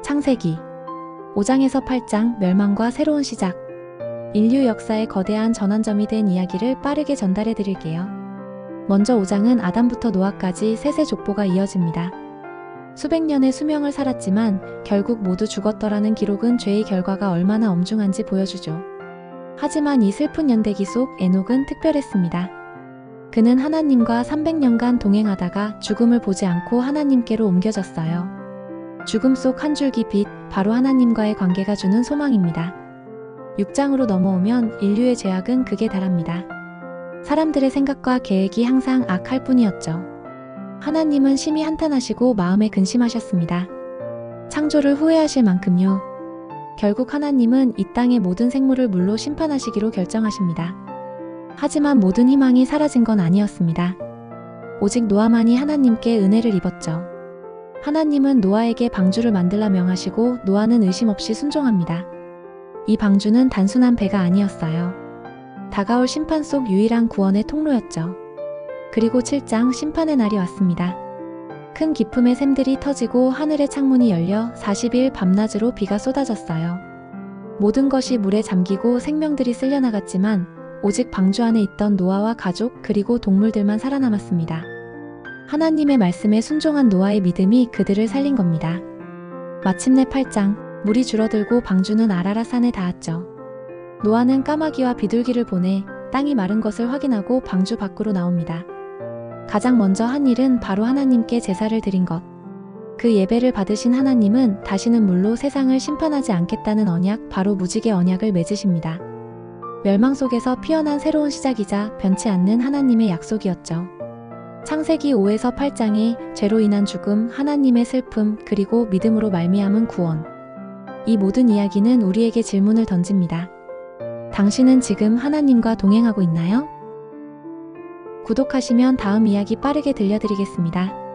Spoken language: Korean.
창세기 5장에서 8장 멸망과 새로운 시작. 인류 역사의 거대한 전환점이 된 이야기를 빠르게 전달해 드릴게요. 먼저 5장은 아담부터 노아까지 셋의 족보가 이어집니다. 수백 년의 수명을 살았지만 결국 모두 죽었더라는 기록은 죄의 결과가 얼마나 엄중한지 보여주죠. 하지만 이 슬픈 연대기 속 에녹은 특별했습니다. 그는 하나님과 300년간 동행하다가 죽음을 보지 않고 하나님께로 옮겨졌어요. 죽음 속 한 줄기 빛, 바로 하나님과의 관계가 주는 소망입니다. 6장으로 넘어오면 인류의 죄악은 극에 달합니다. 사람들의 생각과 계획이 항상 악할 뿐이었죠. 하나님은 심히 한탄하시고 마음에 근심하셨습니다. 창조를 후회하실 만큼요. 결국 하나님은 이 땅의 모든 생물을 물로 심판하시기로 결정하십니다. 하지만 모든 희망이 사라진 건 아니었습니다. 오직 노아만이 하나님께 은혜를 입었죠. 하나님은 노아에게 방주를 만들라 명하시고 노아는 의심 없이 순종합니다. 이 방주는 단순한 배가 아니었어요. 다가올 심판 속 유일한 구원의 통로였죠. 그리고 7장 심판의 날이 왔습니다. 큰 기품의 샘들이 터지고 하늘의 창문이 열려 40일 밤낮으로 비가 쏟아졌어요. 모든 것이 물에 잠기고 생명들이 쓸려나갔지만 오직 방주 안에 있던 노아와 가족 그리고 동물들만 살아남았습니다. 하나님의 말씀에 순종한 노아의 믿음이 그들을 살린 겁니다. 마침내 8장, 물이 줄어들고 방주는 아라랏 산에 닿았죠. 노아는 까마귀와 비둘기를 보내 땅이 마른 것을 확인하고 방주 밖으로 나옵니다. 가장 먼저 한 일은 바로 하나님께 제사를 드린 것. 그 예배를 받으신 하나님은 다시는 물로 세상을 심판하지 않겠다는 언약, 바로 무지개 언약을 맺으십니다. 멸망 속에서 피어난 새로운 시작이자 변치 않는 하나님의 약속이었죠. 창세기 5에서 8장의 죄로 인한 죽음, 하나님의 슬픔, 그리고 믿음으로 말미암은 구원. 이 모든 이야기는 우리에게 질문을 던집니다. 당신은 지금 하나님과 동행하고 있나요? 구독하시면 다음 이야기 빠르게 들려드리겠습니다.